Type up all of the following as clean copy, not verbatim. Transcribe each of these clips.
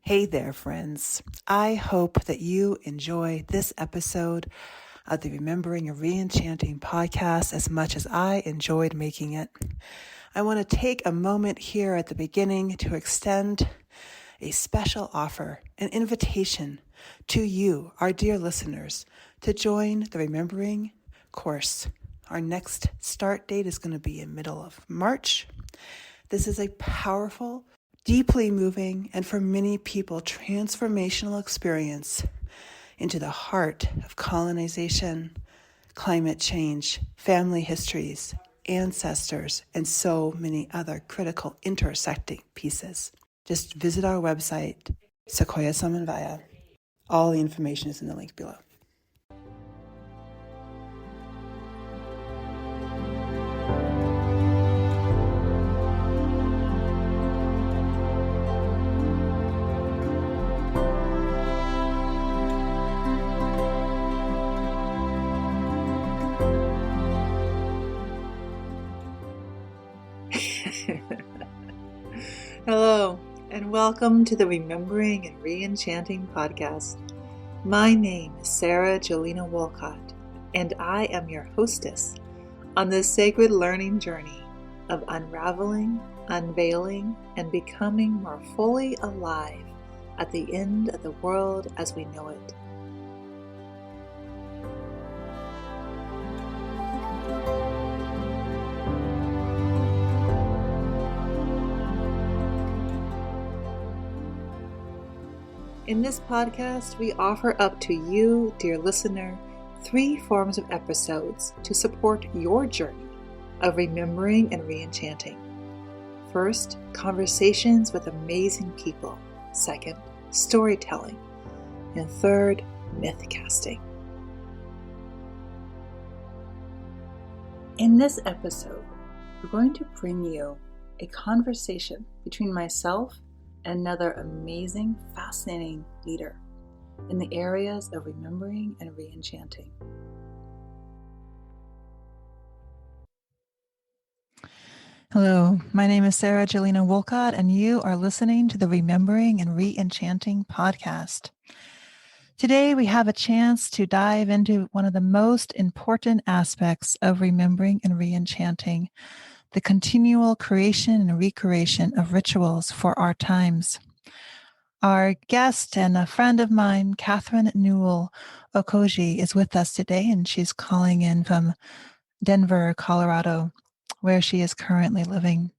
Hey there, friends. I hope that you enjoy this episode of the Remembering and Reenchanting podcast as much as I enjoyed making it. I want to take a moment here at the beginning to extend a special offer, an invitation to you, our dear listeners, to join the Remembering course. Our next start date is going to be in middle of March. This is a powerful, deeply moving, and for many people, transformational experience into the heart of colonization, climate change, family histories, ancestors, and so many other critical intersecting pieces. Just visit our website, Sequoia Samanvaya. All the information is in the link below. Hello, and welcome to the Remembering and Reenchanting podcast. My name is Sarah Jolena Wolcott, and I am your hostess on this sacred learning journey of unraveling, unveiling, and becoming more fully alive at the end of the world as we know it. In this podcast, we offer up to you, dear listener, 3 forms of episodes to support your journey of remembering and reenchanting. First, conversations with amazing people. Second, storytelling. And third, myth casting. In this episode, we're going to bring you a conversation between myself another amazing, fascinating leader in the areas of remembering and reenchanting. Hello, my name is Sarah Jolena Wolcott, and you are listening to the Remembering and Reenchanting podcast. Today, we have a chance to dive into one of the most important aspects of remembering and reenchanting, the continual creation and recreation of rituals for our times. Our guest and a friend of mine, Katherine Newell Okojie, is with us today, and she's calling in from Denver, Colorado, where she is currently living.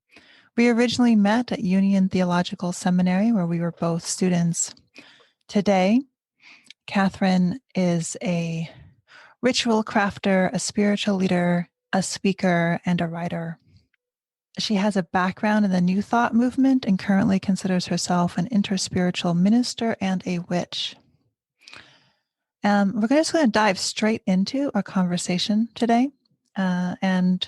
We originally met at Union Theological Seminary, where we were both students. Today, Katherine is a ritual crafter, a spiritual leader, a speaker, and a writer. She has a background in the New Thought movement and currently considers herself an interspiritual minister and a witch. We're just going to dive straight into our conversation today. And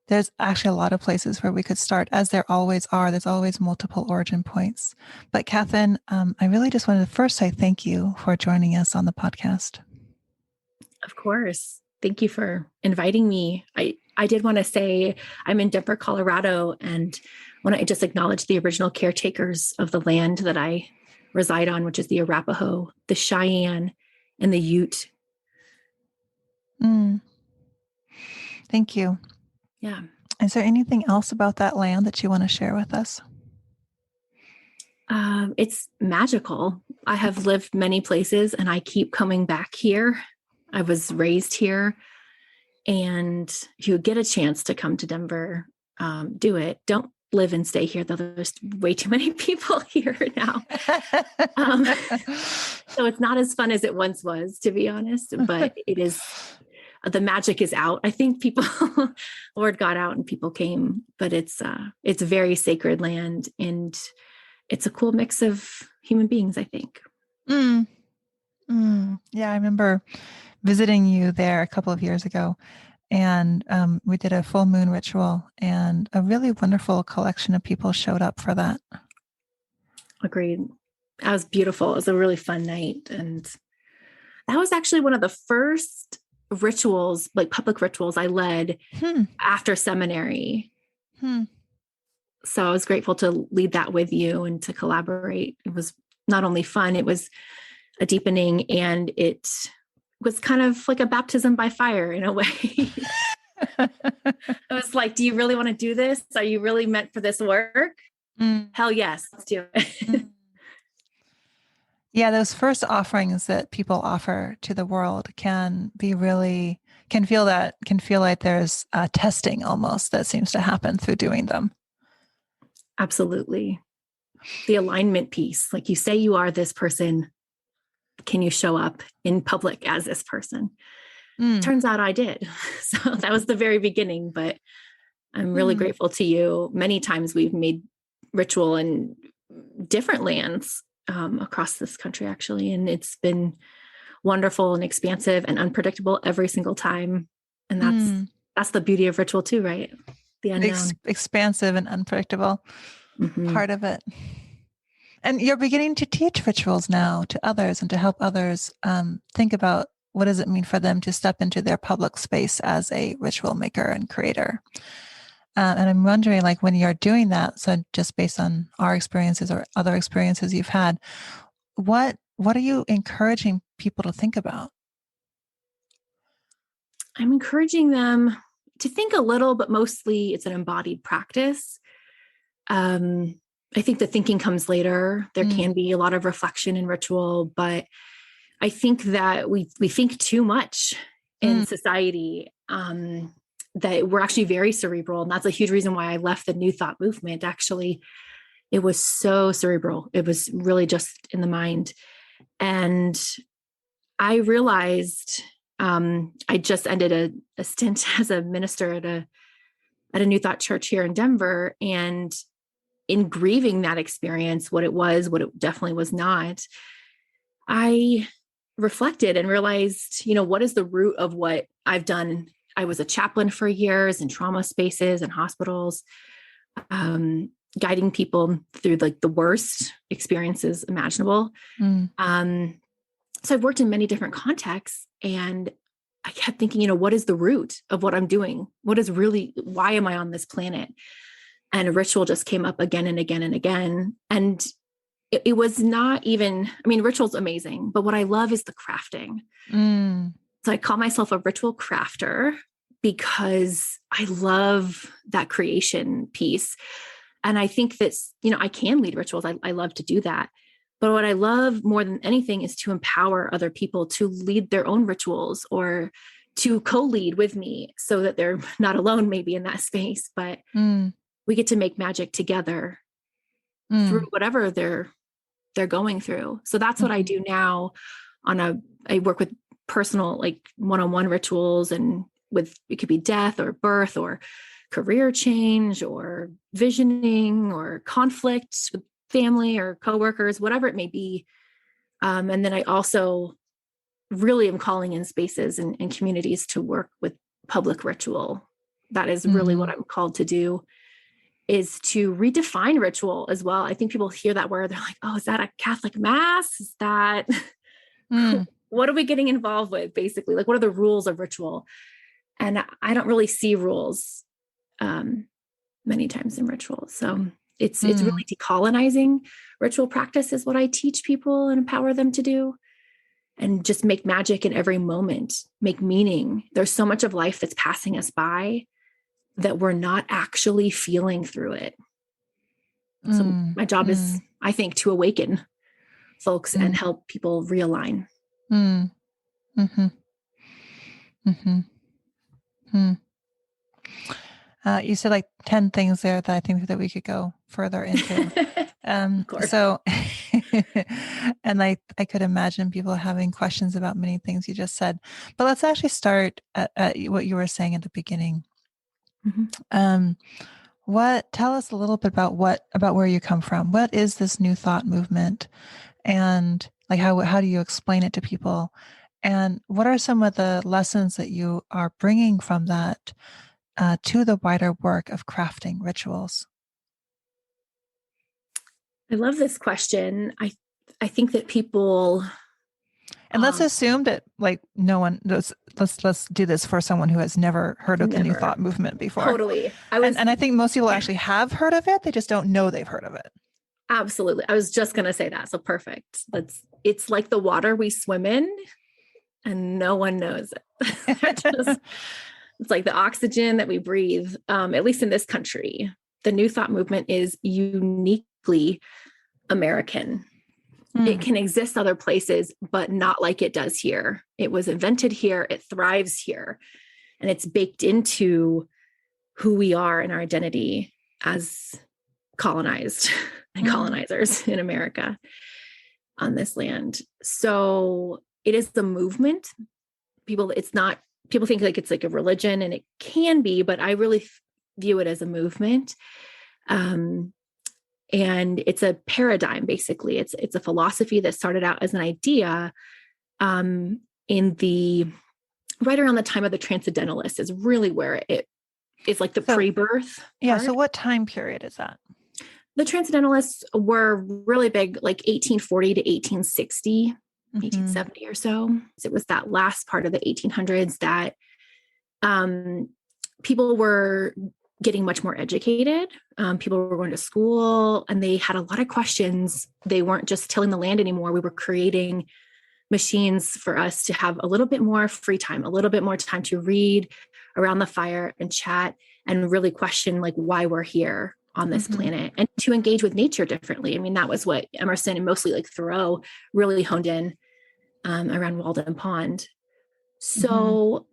there's actually a lot of places where we could start, as there always are. There's always multiple origin points. But Katherine, I really just wanted to first say thank you for joining us on the podcast. Of course. Thank you for inviting me. I did want to say I'm in Denver, Colorado, and want to just acknowledge the original caretakers of the land that I reside on, which is the Arapaho, the Cheyenne, and the Ute. Thank you. Yeah. Is there anything else about that land that you want to share with us? It's magical. I have lived many places and I keep coming back here. I was raised here. And if you get a chance to come to Denver, do it. Don't live and stay here, though there's way too many people here now. So it's not as fun as it once was, to be honest, but it is, the magic is out. I think people, Lord got out and people came, but it's a very sacred land and it's a cool mix of human beings, I think. Yeah, I remember visiting you there a couple of years ago, and we did a full moon ritual, and a really wonderful collection of people showed up for that. Agreed. That was beautiful. It was a really fun night. And that was actually one of the first rituals, like public rituals I led after seminary. So I was grateful to lead that with you and to collaborate. It was not only fun, it was a deepening, and it was kind of like a baptism by fire in a way. I was like, do you really want to do this? Are you really meant for this work? Mm. Hell yes, let's do it. Mm. Yeah, those first offerings that people offer to the world can be really, can feel like there's testing almost that seems to happen through doing them. Absolutely. The alignment piece, like you say you are this person, can you show up in public as this person? Turns out I did. So that was the very beginning, but I'm really grateful to you. Many times we've made ritual in different lands across this country, actually. And it's been wonderful and expansive and unpredictable every single time. And that's the beauty of ritual too, right? The unknown. Expansive and unpredictable part of it. And you're beginning to teach rituals now to others and to help others think about what does it mean for them to step into their public space as a ritual maker and creator. And I'm wondering, like, when you're doing that, so just based on our experiences or other experiences you've had, what are you encouraging people to think about? I'm encouraging them to think a little, but mostly it's an embodied practice. I think the thinking comes later. There can be a lot of reflection in ritual, but I think that we think too much in society, that we're actually very cerebral. And that's a huge reason why I left the New Thought movement. Actually, it was so cerebral. It was really just in the mind. And I realized I just ended a stint as a minister at a New Thought church here in Denver. And in grieving that experience, what it was, what it definitely was not, I reflected and realized, what is the root of what I've done? I was a chaplain for years in trauma spaces and hospitals, guiding people through like the worst experiences imaginable. So I've worked in many different contexts, and I kept thinking, what is the root of what I'm doing? Why am I on this planet? And ritual just came up again and again and again. And it was not even, ritual's amazing, but what I love is the crafting. So I call myself a ritual crafter because I love that creation piece. And I think that, I can lead rituals. I love to do that. But what I love more than anything is to empower other people to lead their own rituals or to co-lead with me so that they're not alone maybe in that space, but we get to make magic together through whatever they're going through. So that's what I do now. I work with personal, like one-on-one rituals, and it could be death or birth or career change or visioning or conflict with family or coworkers, whatever it may be. And then I also really am calling in spaces and communities to work with public ritual. That is really what I'm called to do, is to redefine ritual as well. I think people hear that word, they're like, oh, is that a Catholic mass? Is that, what are we getting involved with? Basically, like, what are the rules of ritual? And I don't really see rules many times in ritual. So it's really decolonizing ritual practice is what I teach people and empower them to do. And just make magic in every moment, make meaning. There's so much of life that's passing us by that we're not actually feeling through it. So my job is, I think, to awaken folks and help people realign. You said like 10 things there that I think that we could go further into. So, and I could imagine people having questions about many things you just said, but let's actually start at what you were saying at the beginning. Tell us a little bit about where you come from. What is this New Thought movement? And like, how do you explain it to people? And what are some of the lessons that you are bringing from that to the wider work of crafting rituals? I love this question. I think that people, And let's assume that like no one let's do this for someone who has never heard of the New Never. Thought movement before. Totally. And I think most people actually have heard of it. They just don't know they've heard of it. Absolutely. I was just going to say that. So perfect. It's like the water we swim in and no one knows it. It's like the oxygen that we breathe, at least in this country. The New Thought movement is uniquely American. It can exist other places, but not like it does here. It was invented here. It thrives here. And it's baked into who we are and our identity as colonized and colonizers in America on this land. So it is the movement. People think like it's like a religion, and it can be, but I really view it as a movement. And it's a paradigm, basically. It's a philosophy that started out as an idea right around the time of the Transcendentalists is really where it is, like the pre-birth. Yeah. part. So what time period is that? The Transcendentalists were really big, like 1840 to 1860, 1870 or so. It was that last part of the 1800s that people were getting much more educated. People were going to school and they had a lot of questions. They weren't just tilling the land anymore. We were creating machines for us to have a little bit more free time, a little bit more time to read around the fire and chat and really question like why we're here on this planet, and to engage with nature differently. I mean, that was what Emerson and mostly like Thoreau really honed in around Walden Pond. So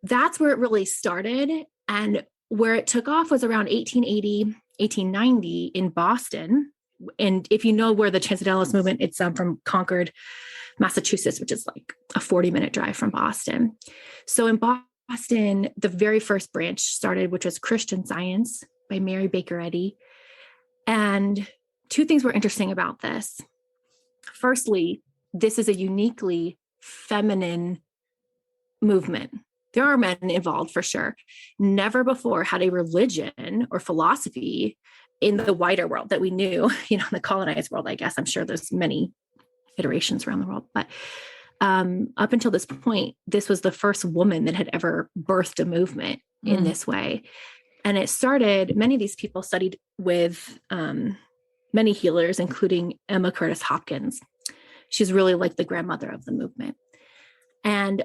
that's where it really started. And where it took off was around 1880, 1890 in Boston. And if you know where the Transcendentalist movement, it's from Concord, Massachusetts, which is like a 40-minute drive from Boston. So in Boston, the very first branch started, which was Christian Science by Mary Baker Eddy. And two things were interesting about this. Firstly, this is a uniquely feminine movement. There are men involved for sure. Never before had a religion or philosophy in the wider world that we knew, the colonized world, I guess. I'm sure there's many iterations around the world, but up until this point, this was the first woman that had ever birthed a movement in this way. And it started, many of these people studied with many healers, including Emma Curtis Hopkins. She's really like the grandmother of the movement. And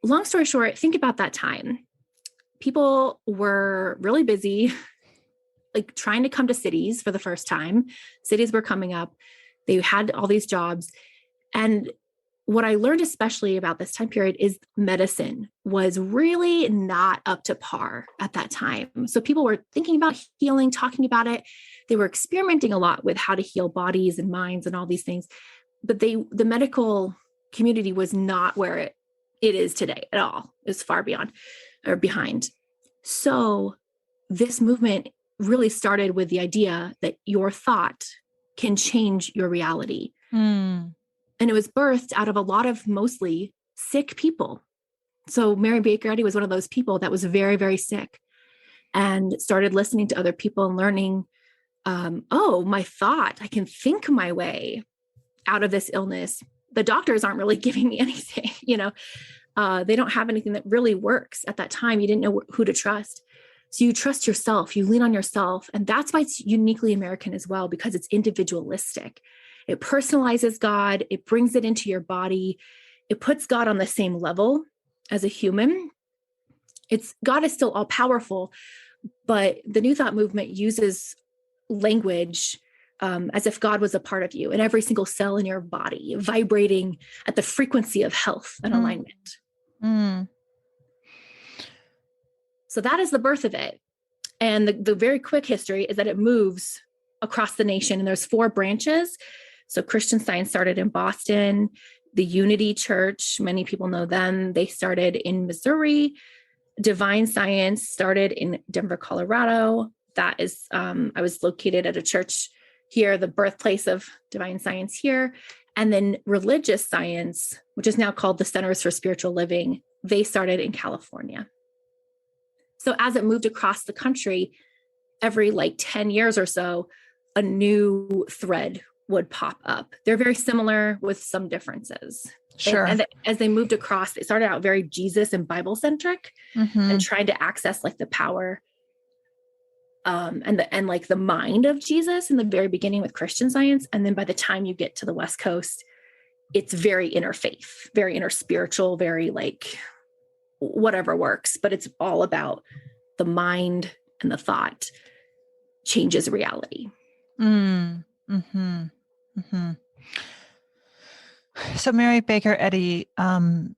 long story short, think about that time. People were really busy, like trying to come to cities for the first time. Cities were coming up. They had all these jobs. And what I learned especially about this time period is medicine was really not up to par at that time. So people were thinking about healing, talking about it. They were experimenting a lot with how to heal bodies and minds and all these things. But the medical community was not where it is today at all. It was far beyond or behind. So this movement really started with the idea that your thought can change your reality. And it was birthed out of a lot of mostly sick people. So Mary Baker Eddy was one of those people that was very, very sick and started listening to other people and learning, my thought, I can think my way out of this illness. The doctors aren't really giving me anything, they don't have anything that really works at that time. You didn't know who to trust. So you trust yourself, you lean on yourself. And that's why it's uniquely American as well, because it's individualistic. It personalizes God. It brings it into your body. It puts God on the same level as a human. God is still all powerful, but the New Thought movement uses language as if God was a part of you and every single cell in your body, vibrating at the frequency of health and alignment. So that is the birth of it. And the very quick history is that it moves across the nation, and there's 4 branches. So Christian Science started in Boston, the Unity Church, many people know them. They started in Missouri. Divine Science started in Denver, Colorado. That is, I was located at a church here, the birthplace of Divine Science here. And then Religious Science, which is now called the Centers for Spiritual Living, they started in California. So as it moved across the country, every 10 years or so, a new thread would pop up. They're very similar with some differences. Sure. And as they moved across, they started out very Jesus and Bible centric and trying to access like the power and like the mind of Jesus in the very beginning with Christian Science. And then by the time you get to the West Coast, it's very interfaith, very interspiritual, very like whatever works, but it's all about the mind and the thought changes reality. So Mary Baker Eddy,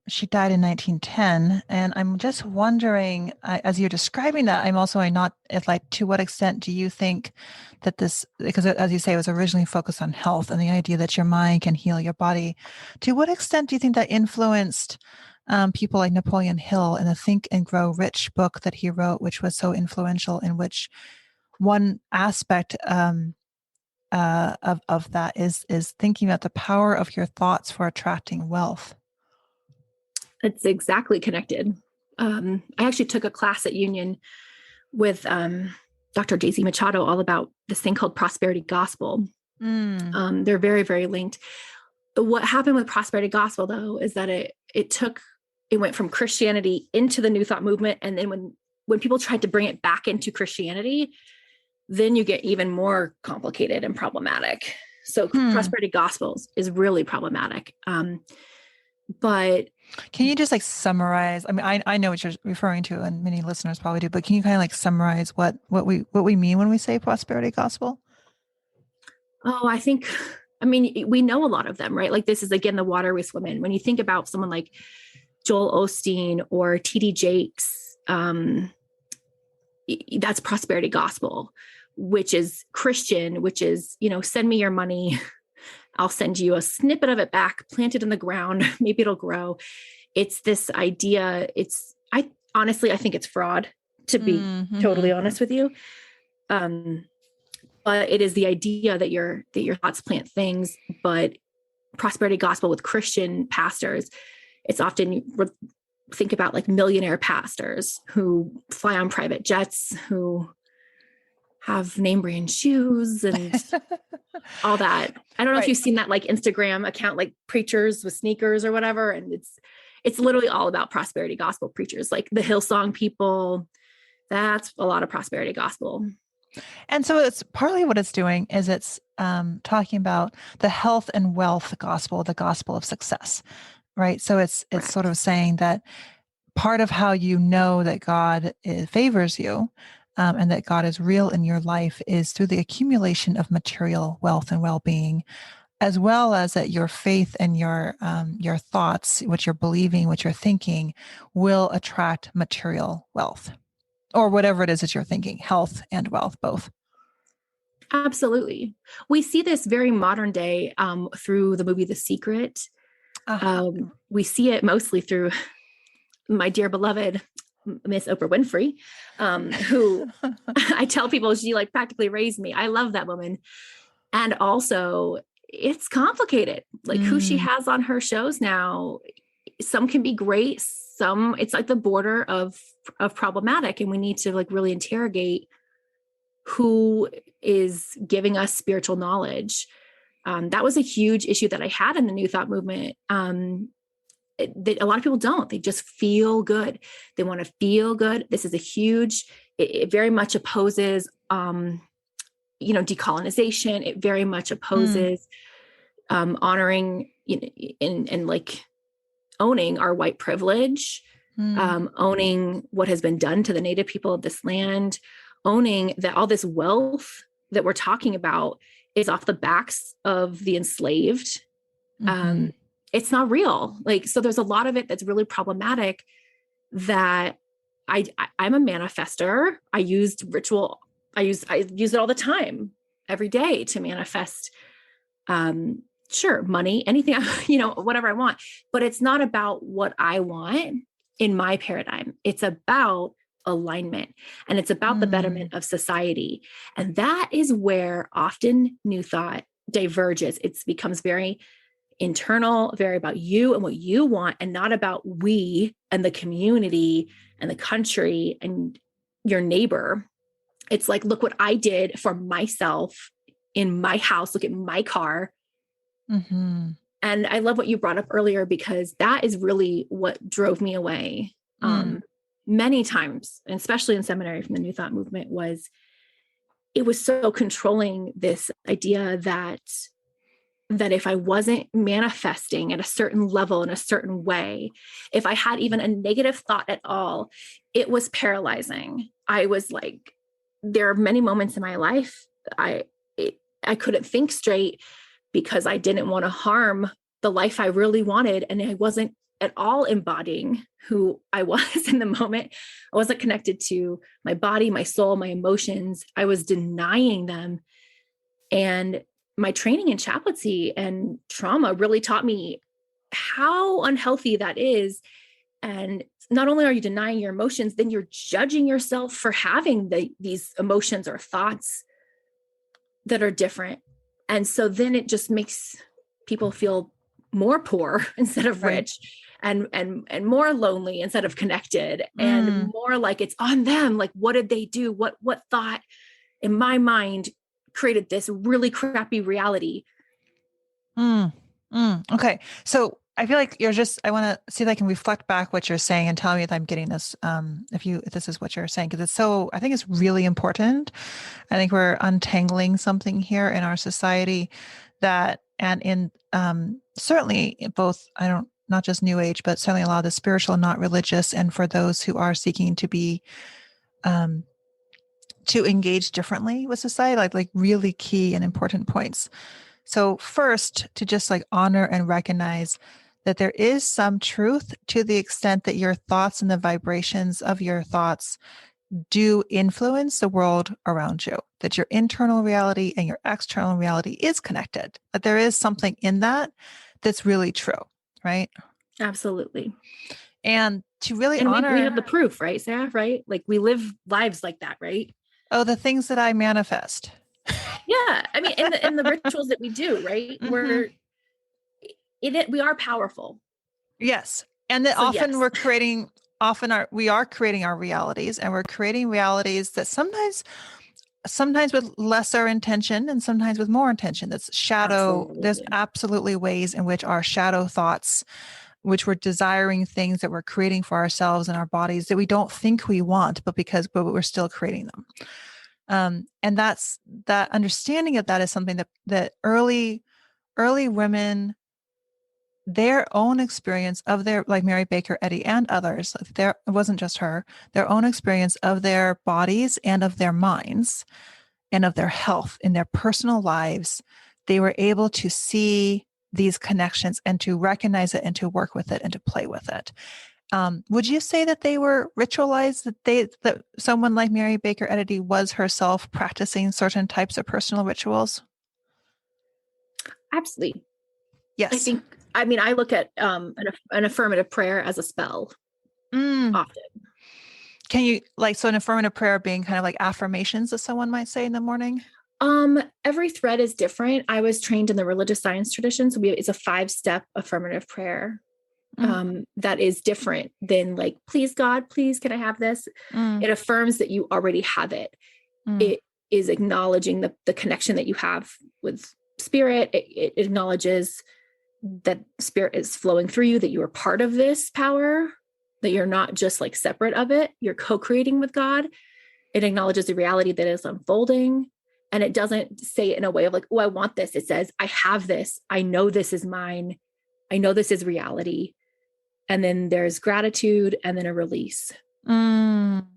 she died in 1910, and I'm just wondering, as you're describing that, I'm also not like, to what extent do you think that this, because as you say, it was originally focused on health and the idea that your mind can heal your body. To what extent do you think that influenced people like Napoleon Hill in the Think and Grow Rich book that he wrote, which was so influential, in which one aspect of that is thinking about the power of your thoughts for attracting wealth? It's exactly connected. I actually took a class at Union with Dr. Daisy Machado all about this thing called prosperity gospel. They're very, very linked. What happened with prosperity gospel, though, is that it went from Christianity into the New Thought movement, and then when people tried to bring it back into Christianity, then you get even more complicated and problematic. So prosperity gospels is really problematic. But can you just like summarize? I mean, I know what you're referring to, and many listeners probably do, but can you kind of like summarize what we mean when we say prosperity gospel? Oh, I mean, we know a lot of them, right? Like this is, again, the water we swim in. When you think about someone like Joel Osteen or T.D. Jakes, that's prosperity gospel, which is Christian, which is, send me your money. I'll send you a snippet of it back, plant it in the ground. Maybe it'll grow. It's this idea. I think it's fraud, to be totally honest with you. But it is the idea that your thoughts plant things. But prosperity gospel with Christian pastors, it's often, think about like millionaire pastors who fly on private jets, who have name brand shoes and all that. I don't know if you've seen that like Instagram account, like preachers with sneakers or whatever. And it's literally all about prosperity gospel preachers, like the Hillsong people. That's a lot of prosperity gospel. And so it's partly what it's doing is it's talking about the health and wealth gospel, the gospel of success, right? So it's sort of saying that part of how you know that God favors you and that God is real in your life is through the accumulation of material wealth and well-being, as well as that your faith and your thoughts, what you're believing, what you're thinking, will attract material wealth, or whatever it is that you're thinking, health and wealth, both. Absolutely. We see this very modern day through the movie The Secret. We see it mostly through my dear beloved Miss Oprah Winfrey, who I tell people she like practically raised me. I love that woman. And also it's complicated, like who she has on her shows now. Some can be great. Some it's like the border of problematic. And we need to like really interrogate who is giving us spiritual knowledge. That was a huge issue that I had in the New Thought movement. A lot of people don't. They just feel good. They want to feel good. This is it very much opposes, decolonization. It very much opposes honoring and like owning our white privilege, owning what has been done to the Native people of this land, owning that all this wealth that we're talking about is off the backs of the enslaved. It's not real. Like, so there's a lot of it that's really problematic that I'm a manifester. I use it all the time, every day to manifest, money, anything, whatever I want, but it's not about what I want in my paradigm. It's about alignment, and it's about the betterment of society. And that is where often New Thought diverges. It becomes very internal, very about you and what you want, and not about we and the community and the country and your neighbor. It's like, look what I did for myself in my house. Look at my car. And I love what you brought up earlier, because that is really what drove me away many times, and especially in seminary from the New Thought movement, was it was so controlling, this idea that if I wasn't manifesting at a certain level in a certain way, if I had even a negative thought at all, it was paralyzing. I was like, there are many moments in my life I couldn't think straight because I didn't want to harm the life I really wanted. And I wasn't at all embodying who I was in the moment. I wasn't connected to my body, my soul, my emotions. I was denying them. And my training in chaplaincy and trauma really taught me how unhealthy that is. And not only are you denying your emotions, then you're judging yourself for having these emotions or thoughts that are different. And so then it just makes people feel more poor instead of rich, and more lonely instead of connected, and more like it's on them. Like, what did they do? What thought in my mind created this really crappy reality? Okay. So I feel like I want to see if I can reflect back what you're saying and tell me if I'm getting this, if this is what you're saying, because I think it's really important. I think we're untangling something here in our society and in, certainly both, not just New Age, but certainly a lot of the spiritual, not religious. And for those who are seeking to be, to engage differently with society, like really key and important points. So first, to just like honor and recognize that there is some truth to the extent that your thoughts and the vibrations of your thoughts do influence the world around you, that your internal reality and your external reality is connected, that there is something in that that's really true, right? Absolutely. And to really and honor... we have the proof, right, Sarah? Right? Like, we live lives like that, right? Oh, the things that I manifest. Yeah. I mean, in the rituals that we do, right? We are powerful. Yes. And that often we are creating our realities, and we're creating realities that sometimes with lesser intention and sometimes with more intention. That's shadow. Absolutely. There's absolutely ways in which our shadow thoughts, which we're desiring things that we're creating for ourselves and our bodies that we don't think we want, but we're still creating them. And that understanding of that is something that early women, their own experience of like Mary Baker Eddy and others, it wasn't just her, their own experience of their bodies and of their minds and of their health in their personal lives, they were able to see these connections and to recognize it and to work with it and to play with it. Would you say that they were ritualized, that someone like Mary Baker Eddy was herself practicing certain types of personal rituals? Absolutely. Yes. I look at an affirmative prayer as a spell often. Can you, so an affirmative prayer being kind of like affirmations that someone might say in the morning? Every thread is different. I was trained in the religious science tradition. So it's a 5-step affirmative prayer that is different than like, please God, please, can I have this? It affirms that you already have it. It is acknowledging the connection that you have with spirit. It acknowledges that spirit is flowing through you, that you are part of this power, that you're not just like separate of it. You're co-creating with God. It acknowledges the reality that is unfolding. And it doesn't say it in a way of like, oh, I want this. It says, I have this. I know this is mine. I know this is reality. And then there's gratitude and then a release. And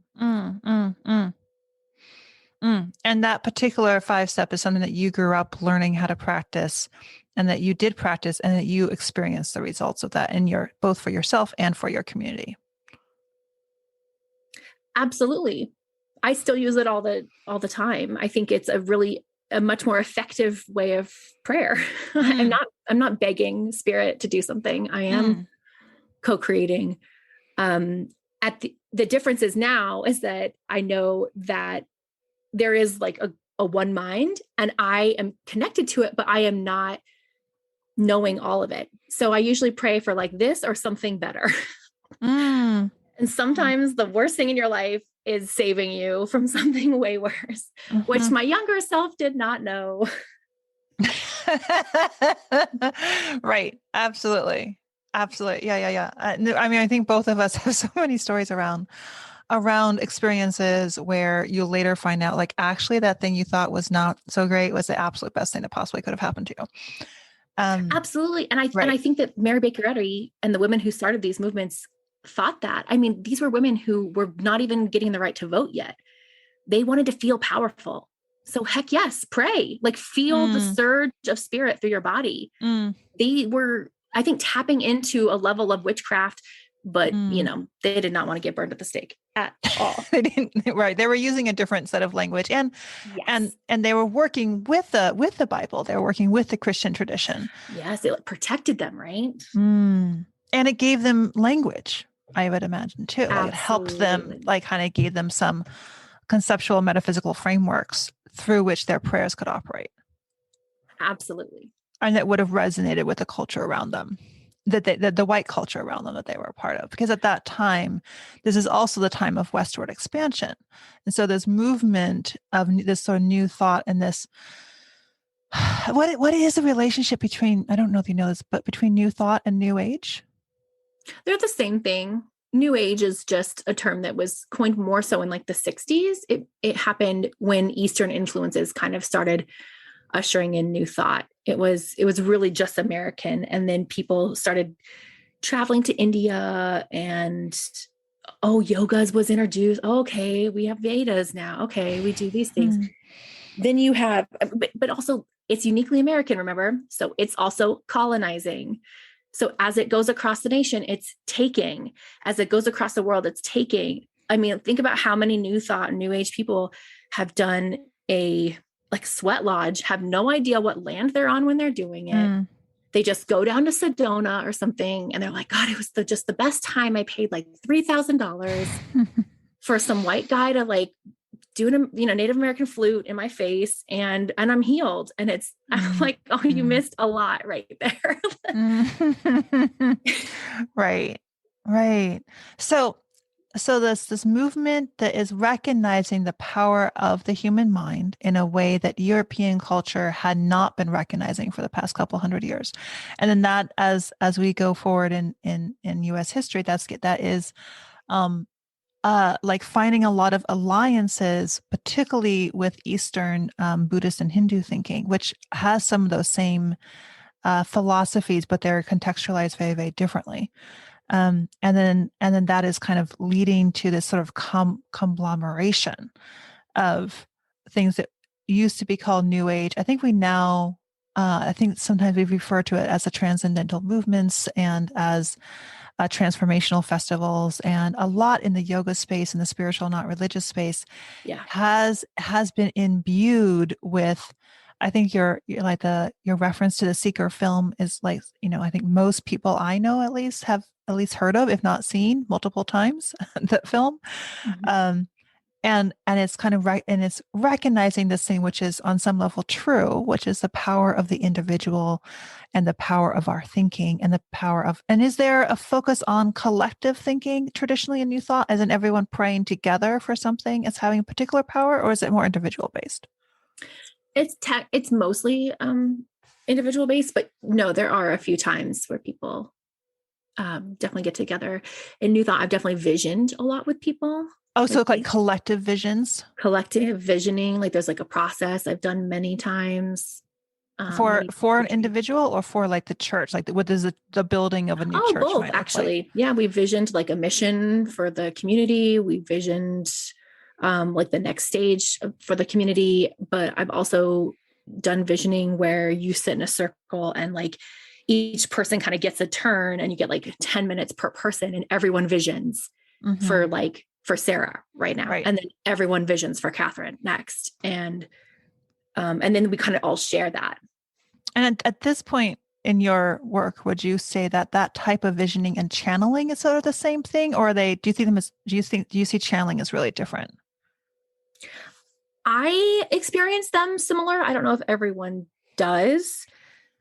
that particular 5-step is something that you grew up learning how to practice, and that you did practice, and that you experienced the results of that both for yourself and for your community. Absolutely. I still use it all the time. I think it's a much more effective way of prayer. I'm not begging spirit to do something. I am co-creating. The difference is now is that I know that there is like a one mind, and I am connected to it, but I am not knowing all of it. So I usually pray for like this or something better. And sometimes the worst thing in your life is saving you from something way worse, which my younger self did not know. Right. Absolutely. Absolutely. Yeah. Yeah. Yeah. No, I mean, I think both of us have so many stories around experiences where you later find out, like, actually that thing you thought was not so great was the absolute best thing that possibly could have happened to you. Absolutely. And I Right. think that Mary Baker Eddy and the women who started these movements thought that. I mean, these were women who were not even getting the right to vote yet. They wanted to feel powerful. So heck yes, pray, like feel the Mm, surge of spirit through your body. mm, They were, I think, tapping into a level of witchcraft, but mm. they did not want to get burned at the stake at all. They didn't, right. They were using a different set of language, and Yes. they were working with the Bible. They were working with the Christian tradition. Yes, it protected them, right? Mm. And it gave them language, I would imagine too. Like it helped them, Absolutely. like kind of gave them some conceptual metaphysical frameworks through which their prayers could operate. Absolutely. And that would have resonated with the culture around them, the white culture around them that they were a part of. Because at that time, this is also the time of westward expansion. And so this movement of this sort of new thought and this, what is the relationship between, I don't know if you know this, but between new thought and new age? They're the same thing. New age is just a term that was coined more so in like the 60s. It happened when Eastern influences kind of started ushering in new thought. It was really just American. And then people started traveling to India and yogas was introduced. Okay, we have Vedas now. Okay, we do these things. Hmm. Then you have, but also it's uniquely American, remember? So it's also colonizing. So as it goes across the nation, it's taking. As it goes across the world, it's taking. I mean, think about how many new thought and new age people have done a like sweat lodge, have no idea what land they're on when they're doing it. Mm. They just go down to Sedona or something and they're like, God, it was just the best time. I paid like $3,000 for some white guy to like do Native American flute in my face and I'm healed. And I'm like, oh, you missed a lot right there. Right. Right. So this movement that is recognizing the power of the human mind in a way that European culture had not been recognizing for the past couple hundred years. And then that as we go forward in US history, that is um like finding a lot of alliances, particularly with Eastern Buddhist and Hindu thinking, which has some of those same philosophies, but they're contextualized very, very differently. And then that is kind of leading to this sort of conglomeration of things that used to be called New Age. I think we now, I think sometimes we refer to it as the transcendental movements and as transformational festivals, and a lot in the yoga space and the spiritual, not religious space, Yeah. has been imbued with. I think your reference to the Seeker film is like, I think most people I know at least have at least heard of, if not seen multiple times, that film. Mhm. Um, and it's kind of right, and it's recognizing this thing which is on some level true, which is the power of the individual and the power of our thinking and the power of, and is there a focus on collective thinking traditionally in New Thought, as in everyone praying together for something as having a particular power, or is it more individual based? It's mostly individual based, but no, there are a few times where people definitely get together. In New Thought, I've definitely visioned a lot with people, Oh, like so like collective visions collective visioning. Like there's like a process I've done many times. for Many an retreats. individual, or for like the church, like what does the building of a new Oh, church both might look like? actually. Yeah, we visioned like a mission for the community. We visioned like the next stage for the community. But I've also done visioning where you sit in a circle and like each person kind of gets a turn and you get like 10 minutes per person and everyone visions Mm-hmm. for Sarah right now. Right. And then everyone visions for Katherine next. And then we kind of all share that. And at this point in your work, would you say that that type of visioning and channeling is sort of the same thing, or are they? Do you see channeling as really different? I experience them similar. I don't know if everyone does.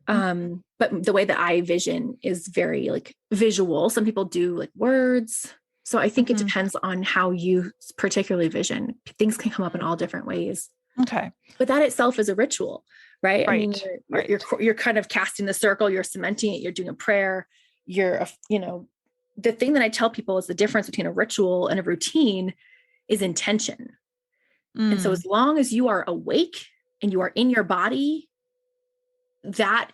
But the way that I vision is very like visual. Some people do like words. So I think it Mm-hmm. depends on how you particularly vision. Things can come up in all different ways. Okay. But that itself is a ritual, right? I mean, Right. you're kind of casting the circle, you're cementing it, you're doing a prayer, the thing that I tell people is the difference between a ritual and a routine is intention. And so as long as you are awake and you are in your body, that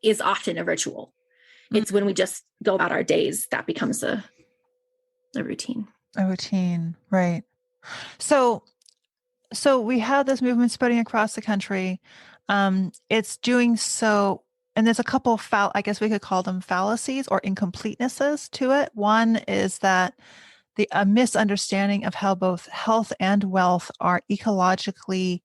is often a ritual. It's when we just go about our days that becomes a routine. A routine, right. So we have this movement spreading across the country. It's doing so, and there's a couple of I guess we could call them fallacies or incompletenesses to it. One is that a misunderstanding of how both health and wealth are ecologically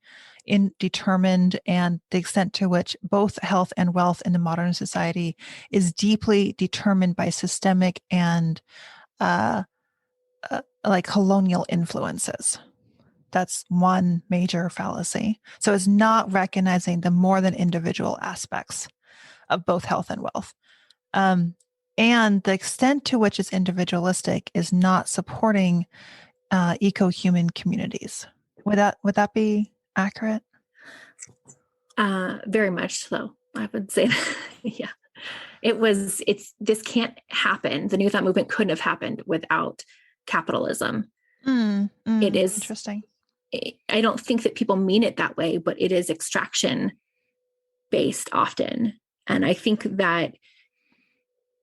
determined, and the extent to which both health and wealth in the modern society is deeply determined by systemic and like colonial influences. That's one major fallacy. So it's not recognizing the more than individual aspects of both health and wealth. And the extent to which it's individualistic is not supporting eco-human communities. Would that be accurate? Very much so. I would say that. Yeah. This can't happen. The New Thought movement couldn't have happened without capitalism. It is interesting. I don't think that people mean it that way, but it is extraction based often. And I think that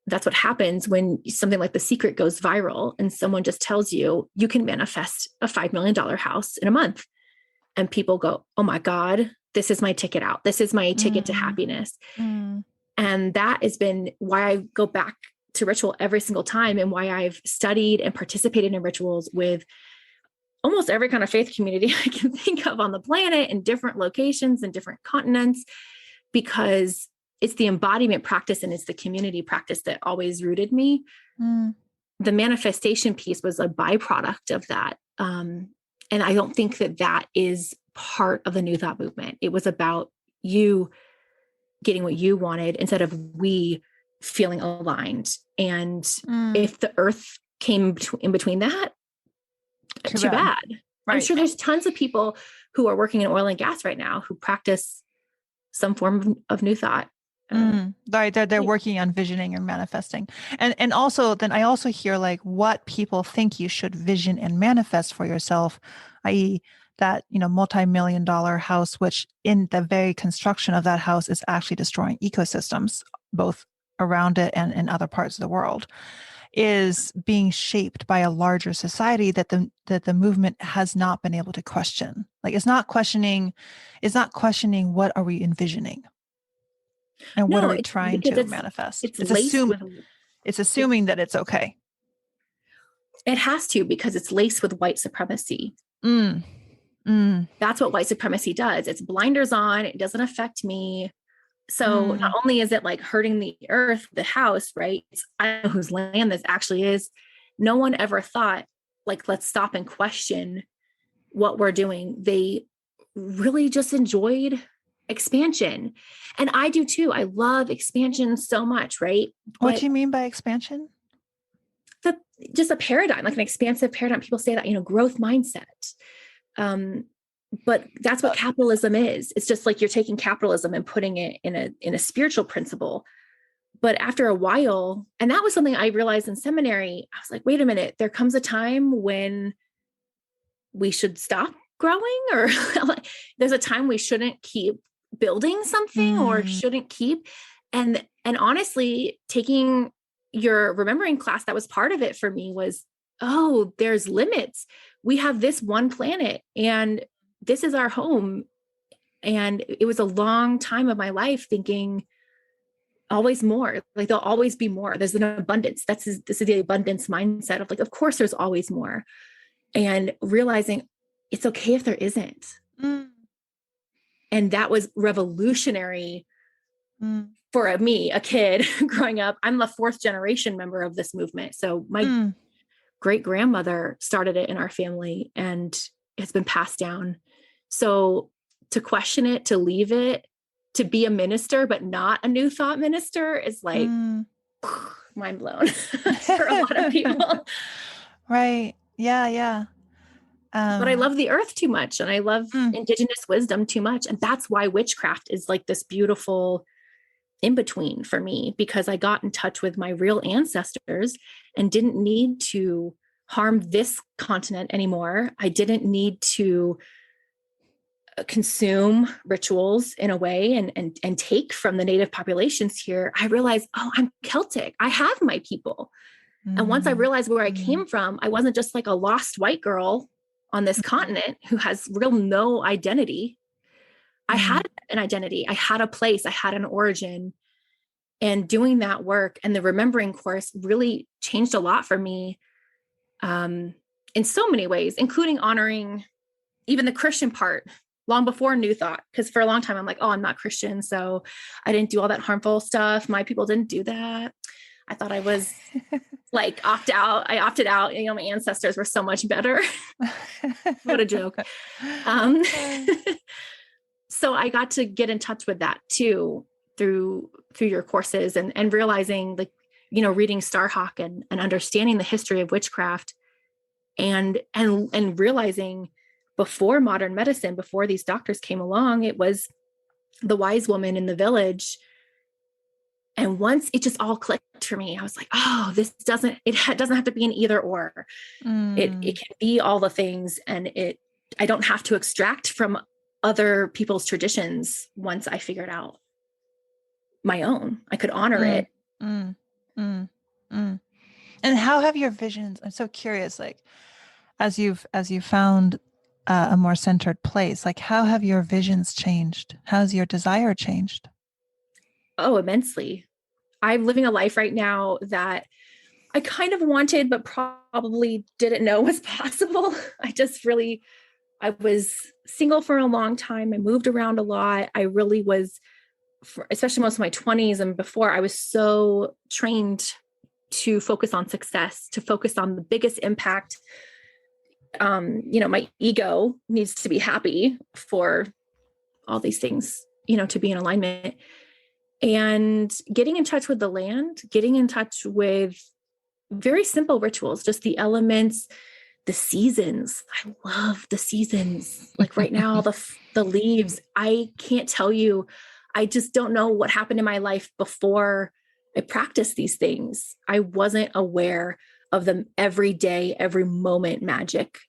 that's what happens when something like The Secret goes viral and someone just tells you, you can manifest a $5 million house in a month. And people go, oh my God, this is my ticket out. This is my ticket to happiness. And that has been why I go back to ritual every single time, and why I've studied and participated in rituals with almost every kind of faith community I can think of on the planet, in different locations and different continents, because it's the embodiment practice and it's the community practice that always rooted me. The manifestation piece was a byproduct of that. And I don't think that is part of the New Thought movement. It was about you getting what you wanted instead of we feeling aligned. And if the earth came in between that, too bad. Right. I'm sure there's tons of people who are working in oil and gas right now who practice some form of New Thought. Right. They're working on visioning and manifesting. And also, then I also hear like what people think you should vision and manifest for yourself, i.e. that, multi-million-dollar house, which in the very construction of that house is actually destroying ecosystems, both around it and in other parts of the world, is being shaped by a larger society that the movement has not been able to question. Like it's not questioning what are we envisioning and what are we trying to manifest. It's assuming that it's okay. It has to, because it's laced with white supremacy. That's what white supremacy does. It's blinders on. It doesn't affect me. So not only is it like hurting the earth, the house, right? I don't know whose land this actually is. No one ever thought, like, let's stop and question what we're doing. They really just enjoyed expansion. And I do too. I love expansion so much, right? What do you mean by expansion? Just a paradigm, like an expansive paradigm. People say that, growth mindset. But that's what capitalism is. It's just like you're taking capitalism and putting it in a spiritual principle. But after a while, and that was something I realized in seminary, I was like, wait a minute, there comes a time when we should stop growing, or there's a time we shouldn't keep building something or shouldn't keep. And honestly, taking your remembering class, that was part of it for me, was, oh, there's limits. We have this one planet and this is our home. And it was a long time of my life thinking always more, like there'll always be more. There's an abundance. This is the abundance mindset of like, of course there's always more. And realizing it's okay if there isn't. And that was revolutionary for me, a kid growing up. I'm the 4th generation member of this movement. So my great grandmother started it in our family and it's been passed down. So to question it, to leave it, to be a minister, but not a New Thought minister is like mind blown for a lot of people. Right. Yeah. Yeah. but I love the earth too much. And I love mm, indigenous wisdom too much. And that's why witchcraft is like this beautiful in between for me, because I got in touch with my real ancestors and didn't need to harm this continent anymore. I didn't need to consume rituals in a way and take from the native populations here. I realized, oh, I'm Celtic. I have my people. And once I realized where I came from, I wasn't just like a lost white girl on this continent who has real no identity. I had an identity. I had a place. I had an origin. And doing that work and the remembering course really changed a lot for me in so many ways, including honoring even the Christian part long before New Thought. Because for a long time, I'm like, oh, I'm not Christian. So I didn't do all that harmful stuff. My people didn't do that. I thought I was like opt out. I opted out. You know, my ancestors were so much better. What a joke. So I got to get in touch with that too through your courses and realizing, like, you know, reading Starhawk and understanding the history of witchcraft and realizing before modern medicine, before these doctors came along, it was the wise woman in the village. And once it just all clicked for me, I was like, oh, this doesn't have to be an either or. It can be all the things. And I don't have to extract from other people's traditions. Once I figured out my own, I could honor it. And how have your visions, I'm so curious, like, as you've found a more centered place, like, how have your visions changed? How's your desire changed? Oh, immensely. I'm living a life right now that I kind of wanted, but probably didn't know was possible. I was single for a long time. I moved around a lot. I really was, especially most of my 20s and before, I was so trained to focus on success, to focus on the biggest impact. You know, my ego needs to be happy for all these things, you know, to be in alignment. And getting in touch with the land, getting in touch with very simple rituals, just the elements, the seasons. I love the seasons. Like right now, the leaves, I can't tell you, I just don't know what happened in my life before I practiced these things. I wasn't aware of the every day, every moment magic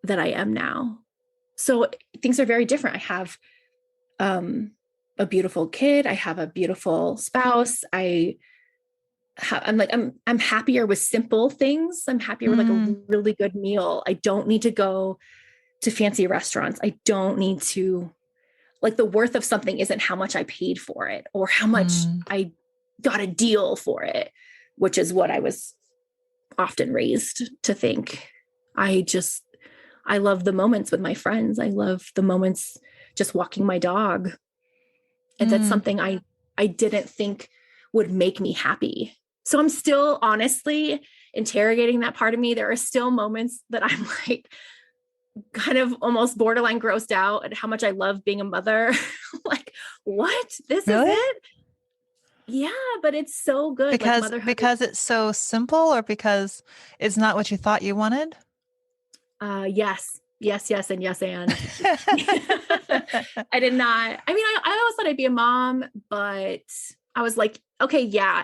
that I am now. So things are very different. I have a beautiful kid. I have a beautiful spouse. I'm happier with simple things. I'm happier with like a really good meal. I don't need to go to fancy restaurants. I don't need to, like, the worth of something isn't how much I paid for it or how much I got a deal for it, which is what I was often raised to think. I love the moments with my friends. I love the moments just walking my dog. And that's something I didn't think would make me happy. So I'm still honestly interrogating that part of me. There are still moments that I'm like kind of almost borderline grossed out at how much I love being a mother. Like, what? This Really? is it? Yeah, but it's so good. Because like motherhood. Because it's so simple, or because it's not what you thought you wanted? Yes, and yes, and. I did not. I mean, I always thought I'd be a mom, but I was like, okay, yeah,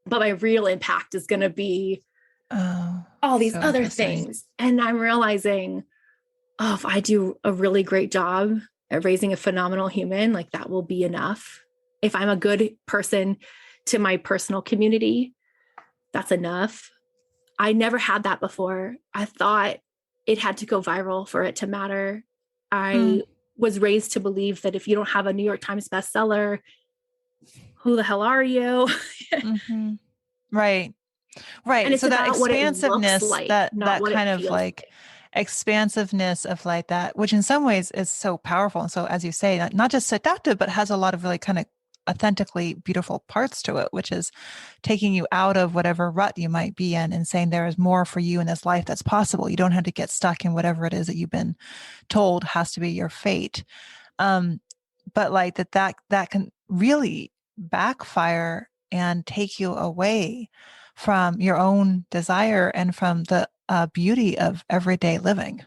but my real impact is going to be all these other things. And I'm realizing, oh, if I do a really great job at raising a phenomenal human, like that will be enough. If I'm a good person to my personal community, that's enough. I never had that before. I thought it had to go viral for it to matter. I was raised to believe that if you don't have a New York Times bestseller, who the hell are you? Right. And So that expansiveness, like, that kind of like expansiveness of like that, which in some ways is so powerful. And so, as you say, not just seductive, but has a lot of really kind of authentically beautiful parts to it, which is taking you out of whatever rut you might be in and saying there is more for you in this life that's possible. You don't have to get stuck in whatever it is that you've been told has to be your fate. But like that can really backfire and take you away from your own desire and from the beauty of everyday living.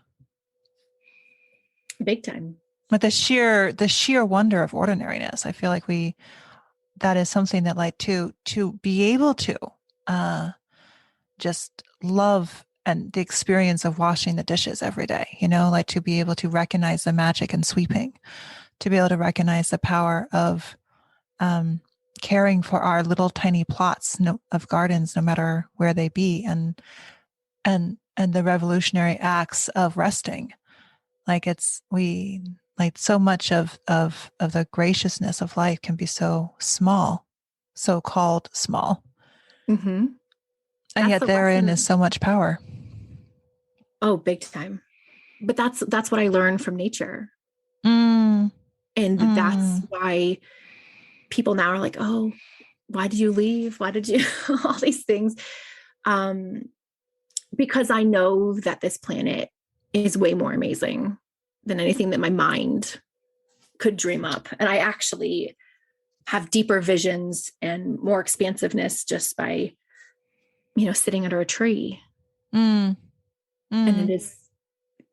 Big time. But the sheer wonder of ordinariness. I feel like that is something that like to be able to uh just love and the experience of washing the dishes every day, like to be able to recognize the magic in sweeping, to be able to recognize the power of um, caring for our little tiny plots of gardens, no matter where they be, and the revolutionary acts of resting. Like we like so much of the graciousness of life can be so small, so called small, Mm-hmm. and That's yet the therein is lesson. so much power. Oh, big time. But that's what I learned from nature. Mm, And that's mm, why people now are like, oh, why did you leave? Why did you all these things? Um, because I know that this planet is way more amazing than anything that my mind could dream up. And I actually have deeper visions and more expansiveness just by, sitting under a tree. mm, And it mm, is,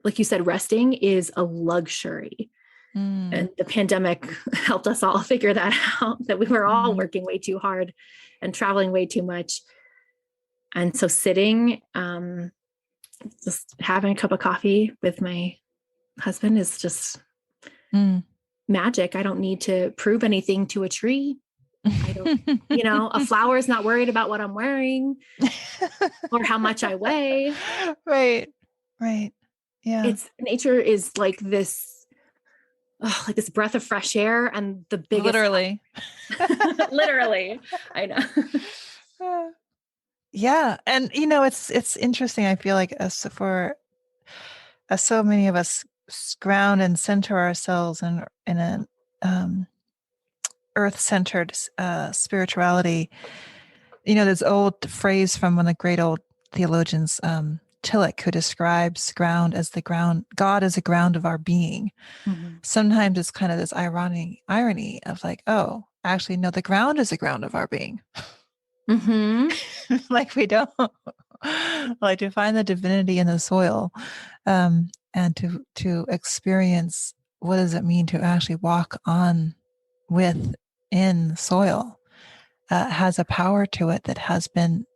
like you said, resting is a luxury. mm, And the pandemic helped us all figure that out, that we were all mm. working way too hard and traveling way too much. And so sitting, just having a cup of coffee with my husband is just Mm. magic. I don't need to prove anything to a tree. I don't, a flower is not worried about what I'm wearing or how much I weigh. Right. Right. Yeah. It's nature is like this breath of fresh air and the biggest Literally. literally. I know. Yeah. And it's interesting. I feel like as so many of us ground and center ourselves in an earth-centered spirituality. This old phrase from one of the great old theologians, Tillich, who describes ground as the ground, God is the ground of our being. Mm-hmm. Sometimes it's kind of this irony of like, oh, actually, no, the ground is the ground of our being. Mm-hmm. Like we don't like to find the divinity in the soil, and to experience what does it mean to actually walk on within soil, has a power to it that has been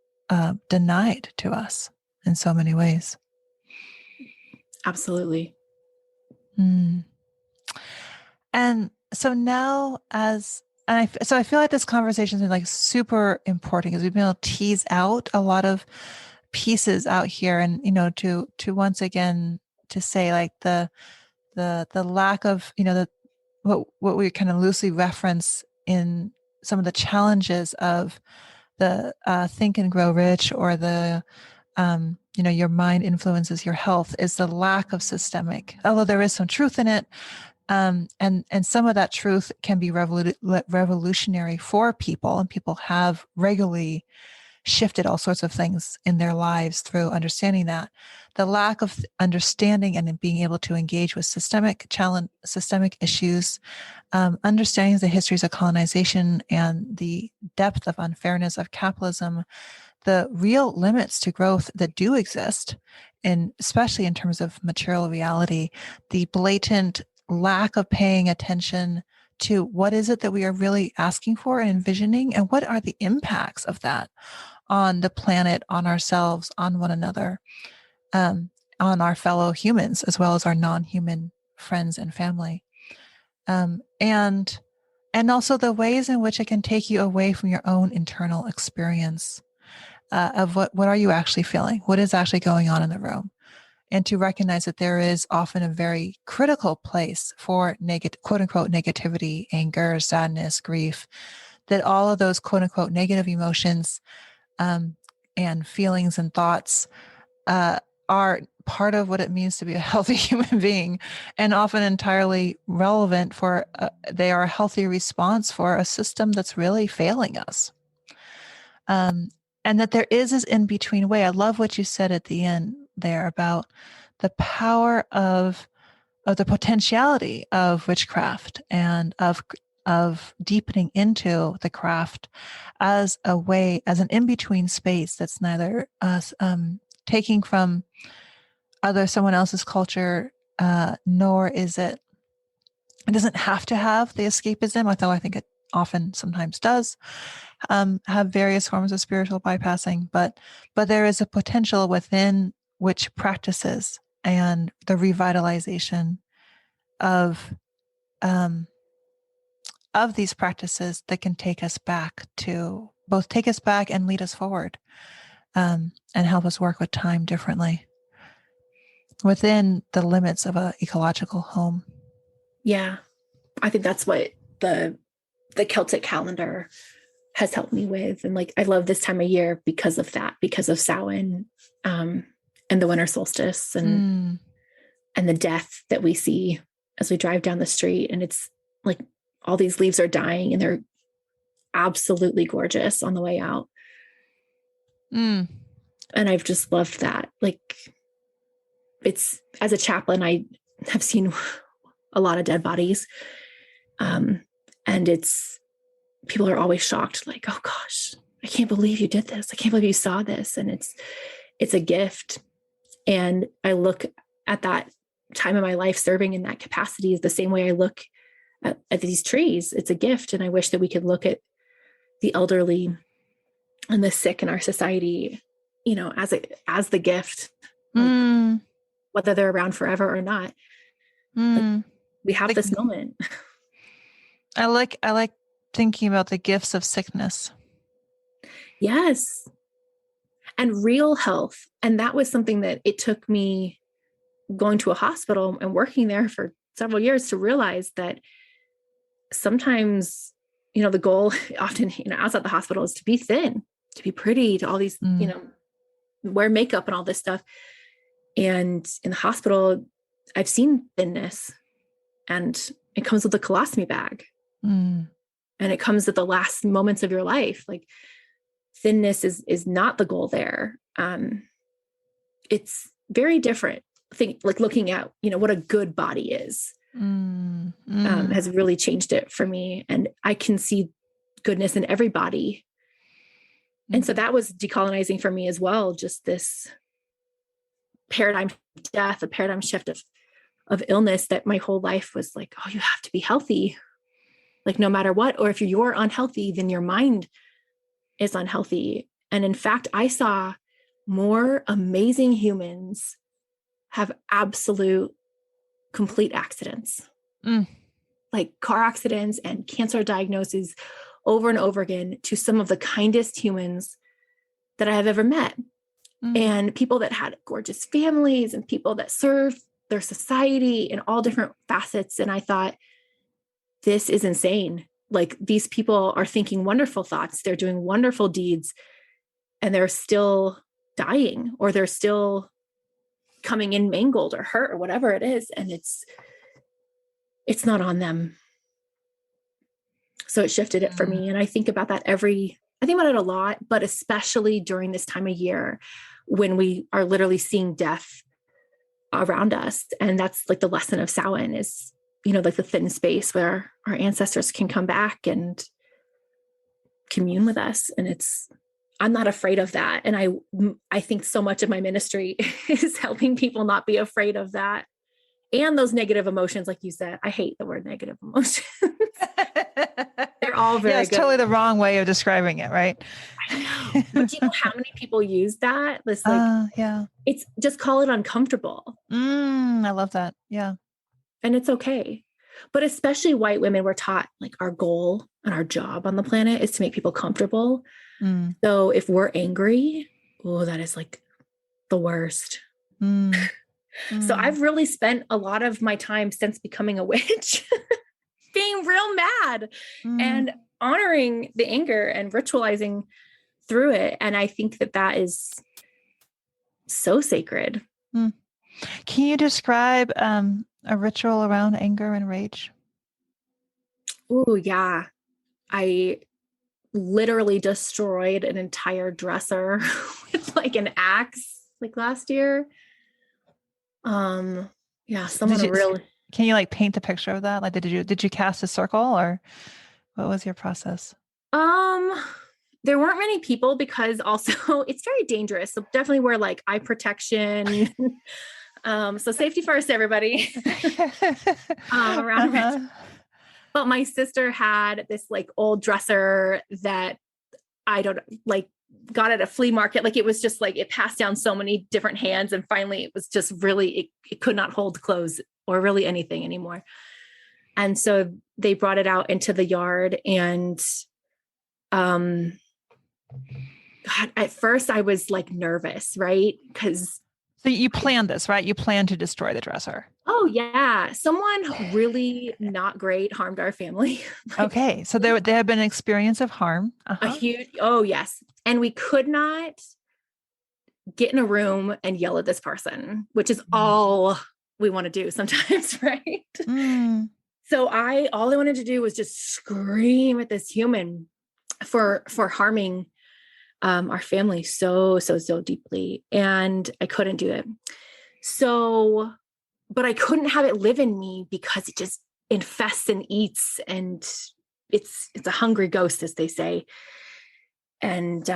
denied to us in so many ways. Absolutely. Mm. And so now, so I feel like this conversation has been like super important because we've been able to tease out a lot of pieces out here, and to once again to say like the lack of the what we kind of loosely reference in some of the challenges of the think and grow rich, or the your mind influences your health, is the lack of systemic, although there is some truth in it. And some of that truth can be revolutionary for people, and people have regularly shifted all sorts of things in their lives through understanding that. The lack of understanding and being able to engage with systemic issues, understanding the histories of colonization and the depth of unfairness of capitalism, the real limits to growth that do exist, and especially in terms of material reality, the blatant lack of paying attention to what is it that we are really asking for and envisioning, and what are the impacts of that on the planet, on ourselves, on one another, on our fellow humans, as well as our non-human friends and family. And also the ways in which it can take you away from your own internal experience, of what are you actually feeling? What is actually going on in the room? And to recognize that there is often a very critical place for quote unquote negativity, anger, sadness, grief, that all of those quote unquote negative emotions, and feelings and thoughts, are part of what it means to be a healthy human being, and often entirely relevant for, they are a healthy response for a system that's really failing us. Um, and that there is this in between way. I love what you said at the end there about the power of the potentiality of witchcraft, and of deepening into the craft as an in-between space that's neither us taking from someone else's culture, nor is it doesn't have to have the escapism, although I think it often sometimes does have various forms of spiritual bypassing, but there is a potential within witch practices and the revitalization of these practices that can take us back and lead us forward, and help us work with time differently within the limits of an ecological home. Yeah. I think that's what the Celtic calendar has helped me with. And like, I love this time of year because of that, because of Samhain, and the winter solstice and the death that we see as we drive down the street. And it's like all these leaves are dying and they're absolutely gorgeous on the way out. And I've just loved that. Like, it's, as a chaplain, I have seen a lot of dead bodies. And people are always shocked, like, oh gosh, I can't believe you did this. I can't believe you saw this. And it's a gift. And I look at that time of my life serving in that capacity is the same way I look at these trees. It's a gift. And I wish that we could look at the elderly and the sick in our society, as the gift, like, whether they're around forever or not. Like, we have this moment. I like thinking about the gifts of sickness. Yes. And real health. And that was something that it took me going to a hospital and working there for several years to realize that sometimes, the goal often, outside the hospital is to be thin, to be pretty, to all these, wear makeup and all this stuff. And in the hospital, I've seen thinness, and it comes with a colostomy bag. And it comes at the last moments of your life. Like, thinness is not the goal there. It's very different. Like looking at, what a good body is, has really changed it for me. And I can see goodness in every body. And so that was decolonizing for me as well. Just this paradigm death, a paradigm shift of illness, that my whole life was like, oh, you have to be healthy. Like, no matter what, or if you're unhealthy, then your mind is unhealthy. And in fact, I saw more amazing humans have absolute complete accidents, like car accidents and cancer diagnoses over and over again, to some of the kindest humans that I have ever met. And people that had gorgeous families and people that served their society in all different facets. And I thought, this is insane. Like, these people are thinking wonderful thoughts. They're doing wonderful deeds, and they're still dying, or they're still coming in mangled or hurt or whatever it is. And it's not on them. So it shifted it for me. And I think about that I think about it a lot, but especially during this time of year when we are literally seeing death around us. And that's like the lesson of Samhain is, like the thin space where our ancestors can come back and commune with us. And I'm not afraid of that. And I think so much of my ministry is helping people not be afraid of that. And those negative emotions, like you said. I hate the word negative emotions. They're all very good. It's totally the wrong way of describing it, right? I know. But do you know how many people use that? It's like, it's just call it uncomfortable. I love that. Yeah. And it's okay. But especially white women, we're taught like our goal and our job on the planet is to make people comfortable. So if we're angry, that is like the worst. So I've really spent a lot of my time since becoming a witch being real mad and honoring the anger and ritualizing through it. And I think that is so sacred. Can you describe a ritual around anger and rage? Oh, yeah. I literally destroyed an entire dresser with like an axe like last year. Someone really. Can you like paint the picture of that? Like, did you cast a circle, or what was your process? There weren't many people because also it's very dangerous. So definitely wear like eye protection. So safety first, everybody. Around. Uh-huh. But my sister had this like old dresser that I don't like got at a flea market. Like it was just like, it passed down so many different hands. And finally it was just really, it could not hold clothes or really anything anymore. And so they brought it out into the yard and, God, at first I was like nervous, right? Because So you planned this, right? You planned to destroy the dresser. oh yeah, someone really not great harmed our family. Okay. So there had been an experience of harm. A huge, oh yes. And we could not get in a room and yell at this person, which is all we want to do sometimes, right? Mm. So all I wanted to do was just scream at this human for harming our family so deeply. And I couldn't do it. So, but I couldn't have it live in me because it just infests and eats, and it's a hungry ghost, as they say. And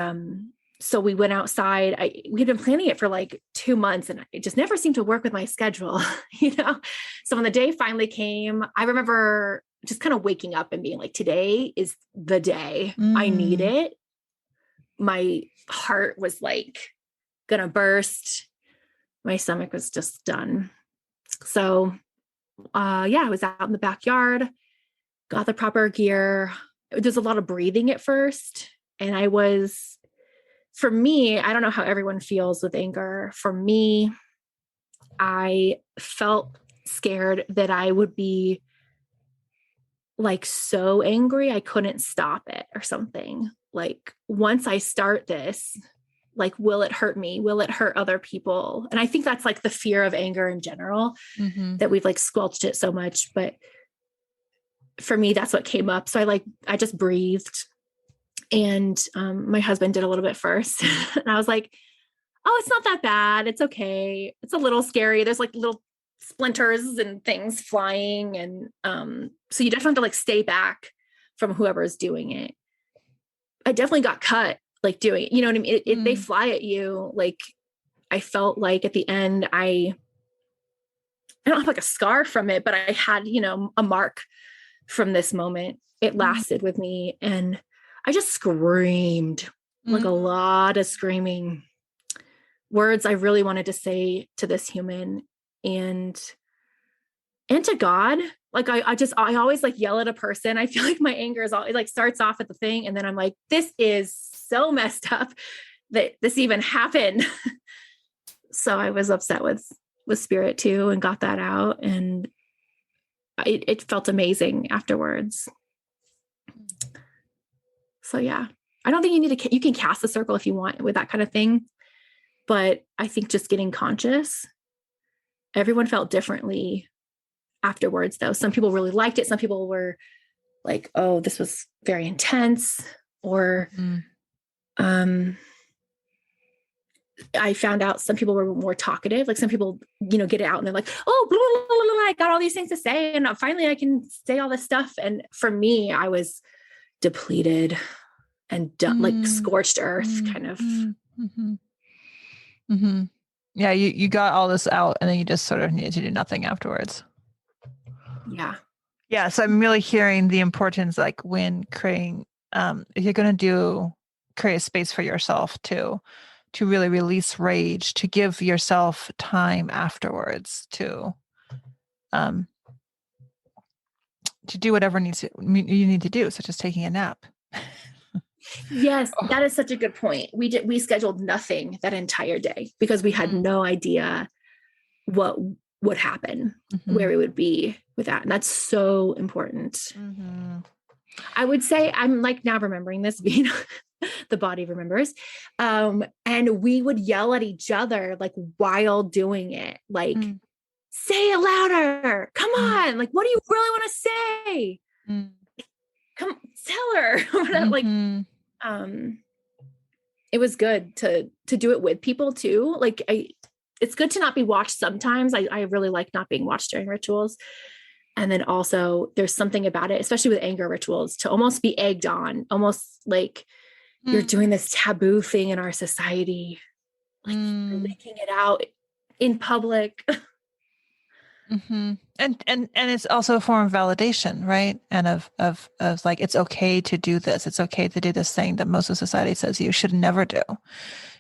so we went outside. We'd been planning it for like 2 months and it just never seemed to work with my schedule, you know? So when the day finally came, I remember just kind of waking up and being like, today is the day. I need it. My heart was like gonna burst. My stomach was just done. So I was out in the backyard, got the proper gear. There's a lot of breathing at first. And for me, I don't know how everyone feels with anger. For me, I felt scared that I would be like so angry, I couldn't stop it or something. Like once I start this, like, will it hurt me? Will it hurt other people? And I think that's like the fear of anger in general, that we've like squelched it so much. But for me, that's what came up. So I just breathed. And my husband did a little bit first. And I was like, oh, it's not that bad. It's okay. It's a little scary. There's like little splinters and things flying. And so you definitely have to like stay back from whoever's doing it. I definitely got cut like doing it. You know what I mean? They fly at you. Like I felt like at the end, I don't have like a scar from it, but I had, you know, a mark from this moment. It lasted with me. And I just screamed, like a lot of screaming words I really wanted to say to this human and to God. Like I always like yell at a person. I feel like my anger is all, it like starts off at the thing. And then I'm like, this is so messed up that this even happened. So I was upset with spirit too, and got that out. And it felt amazing afterwards. So yeah, I don't think you can cast a circle if you want with that kind of thing. But I think just getting conscious, everyone felt differently afterwards though. Some people really liked it. Some people were like, oh, this was very intense. Or I found out some people were more talkative. Like some people, you know, get it out and they're like, oh, blah, blah, blah, blah, I got all these things to say. And finally I can say all this stuff. And for me, I was depleted and like scorched earth kind of. Yeah. You got all this out and then you just sort of needed to do nothing afterwards. Yeah. Yeah. So I'm really hearing the importance, like when creating, if you're going to create a space for yourself to really release rage, to give yourself time afterwards to do whatever you need to do, such as taking a nap. Yes, that is such a good point. We scheduled nothing that entire day because we had no idea what would happen, where we would be with that. And that's so important. I would say I'm like now remembering this, being the body remembers. And we would yell at each other like while doing it, like say it louder. Come on. Like, what do you really want to say? Come tell her. Like, it was good to do it with people too. Like it's good to not be watched sometimes. I really like not being watched during rituals. And then also there's something about it, especially with anger rituals, to almost be egged on, almost like you're doing this taboo thing in our society, like you're leaking it out in public. Mm-hmm. And it's also a form of validation, right? And of like, it's okay to do this. It's okay to do this thing that most of society says you should never do.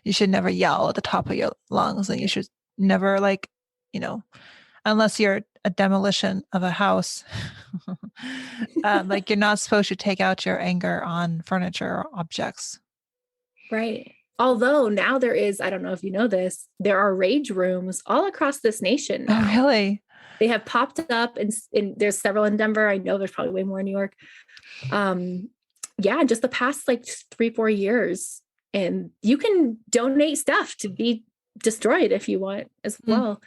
You should never yell at the top of your lungs, and you should never, like, unless you're a demolition of a house, like, you're not supposed to take out your anger on furniture or objects. Right. Although now there is, I don't know if you know this, there are rage rooms all across this nation now. Oh, really? They have popped up, and there's several in Denver. I know there's probably way more in New York. Yeah, just the past like 3-4 years. And you can donate stuff to be destroyed if you want as well.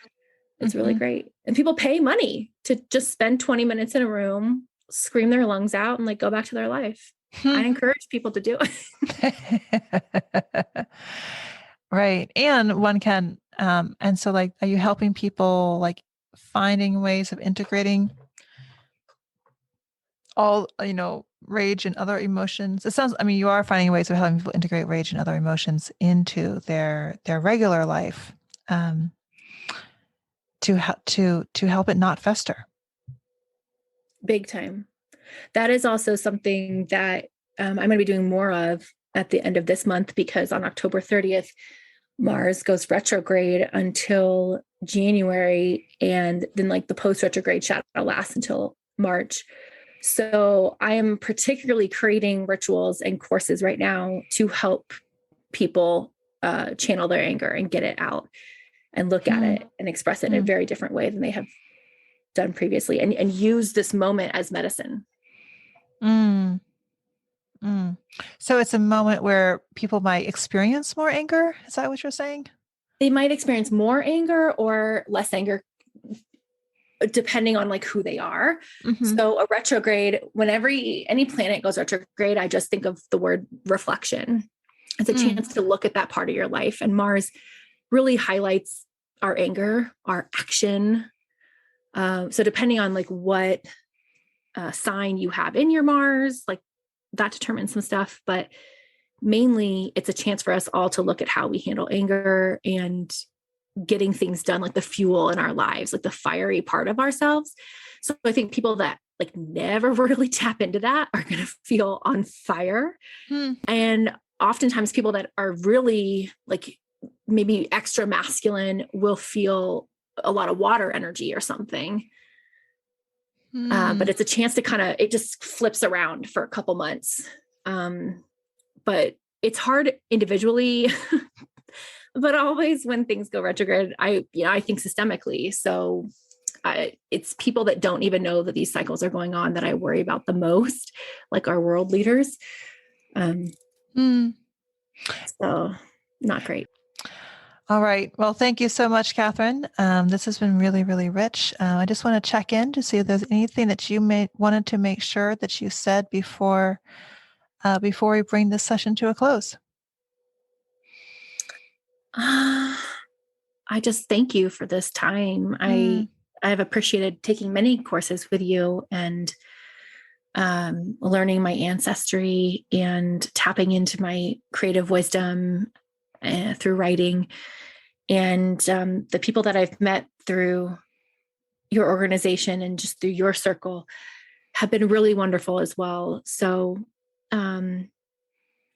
It's really great. And people pay money to just spend 20 minutes in a room, scream their lungs out, and like go back to their life. I encourage people to do it. Right. And one can, and so, like, are you helping people, like, finding ways of integrating all, rage and other emotions? It sounds, I mean, you are finding ways of helping people integrate rage and other emotions into their regular life, to help it not fester. Big time. That is also something that I'm going to be doing more of at the end of this month, because on October 30th, Mars goes retrograde until January. And then like the post-retrograde shadow lasts until March. So I am particularly creating rituals and courses right now to help people channel their anger and get it out and look at it and express it in a very different way than they have done previously, and use this moment as medicine. So it's a moment where people might experience more anger. Is that what you're saying? They might experience more anger or less anger, depending on like who they are. So a retrograde, whenever any planet goes retrograde, I just think of the word reflection. It's a chance to look at that part of your life. And Mars really highlights our anger, our action. So depending on like what sign you have in your Mars, like that determines some stuff, but mainly it's a chance for us all to look at how we handle anger and getting things done, like the fuel in our lives, like the fiery part of ourselves. So I think people that like never really tap into that are going to feel on fire. And oftentimes people that are really like maybe extra masculine will feel a lot of water energy or something. But it's a chance to it just flips around for a couple months. But it's hard individually, but always when things go retrograde, I think systemically. So it's people that don't even know that these cycles are going on that I worry about the most, like our world leaders. So not great. All right. Well, thank you so much, Katherine. This has been really, really rich. I just want to check in to see if there's anything that you wanted to make sure that you said before we bring this session to a close. I just thank you for this time. I have appreciated taking many courses with you and learning my ancestry and tapping into my creative wisdom through writing. And the people that I've met through your organization and just through your circle have been really wonderful as well. So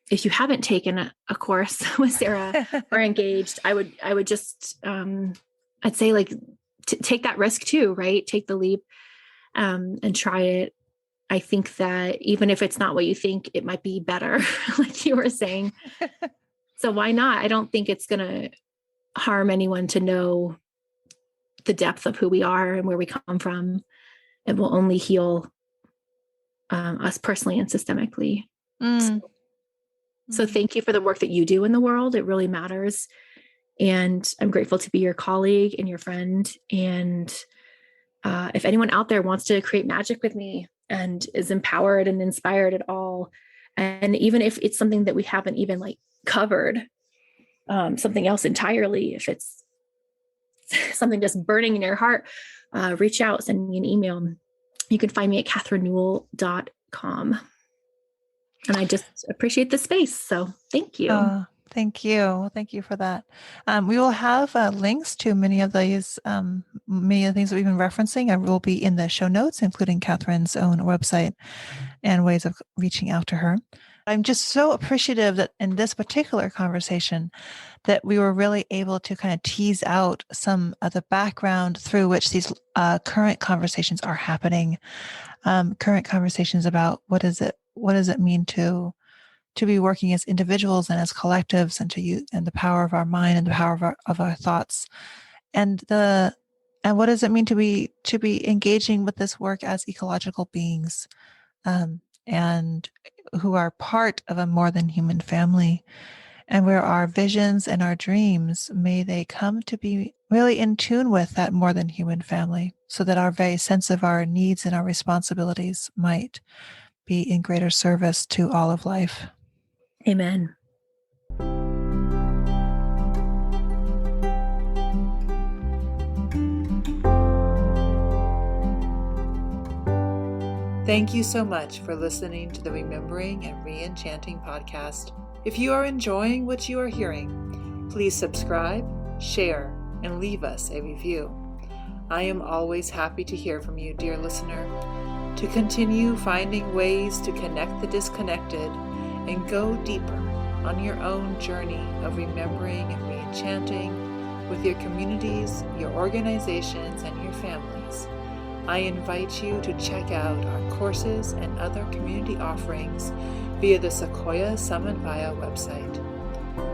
if you haven't taken a course with Sarah or engaged, I would just, I'd say like take that risk too, right? Take the leap and try it. I think that even if it's not what you think, it might be better, like you were saying. So why not? I don't think it's going to harm anyone to know the depth of who we are and where we come from. It will only heal us personally and systemically. So thank you for the work that you do in the world. It really matters. And I'm grateful to be your colleague and your friend. And if anyone out there wants to create magic with me and is empowered and inspired at all, and even if it's something that we haven't even like covered, something else entirely, if it's something just burning in your heart, reach out, send me an email. You can find me at katherinenewell.com. And I just appreciate the space. So thank you. Thank you. Thank you for that. We will have links to many of these, many of the things that we've been referencing. I will be in the show notes, including Catherine's own website and ways of reaching out to her. I'm just so appreciative that in this particular conversation that we were really able to kind of tease out some of the background through which these current conversations are happening. Current conversations about what does it mean to be working as individuals and as collectives, and to use and the power of our mind and the power of our thoughts, and what does it mean to be engaging with this work as ecological beings, and who are part of a more than human family, and where our visions and our dreams, may they come to be really in tune with that more than human family, so that our very sense of our needs and our responsibilities might be in greater service to all of life. Amen. Thank you so much for listening to the Remembering and Re-enchanting podcast. If you are enjoying what you are hearing, please subscribe, share, and leave us a review. I am always happy to hear from you, dear listener, to continue finding ways to connect the disconnected and go deeper on your own journey of remembering and re-enchanting with your communities, your organizations, and your families. I invite you to check out our courses and other community offerings via the Sequoia Summit Via website.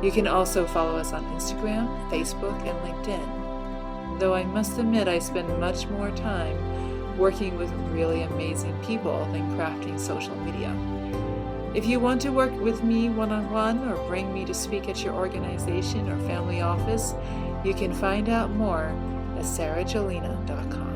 You can also follow us on Instagram, Facebook, and LinkedIn, though I must admit I spend much more time working with really amazing people than crafting social media. If you want to work with me one-on-one or bring me to speak at your organization or family office, you can find out more at sarahjelena.com.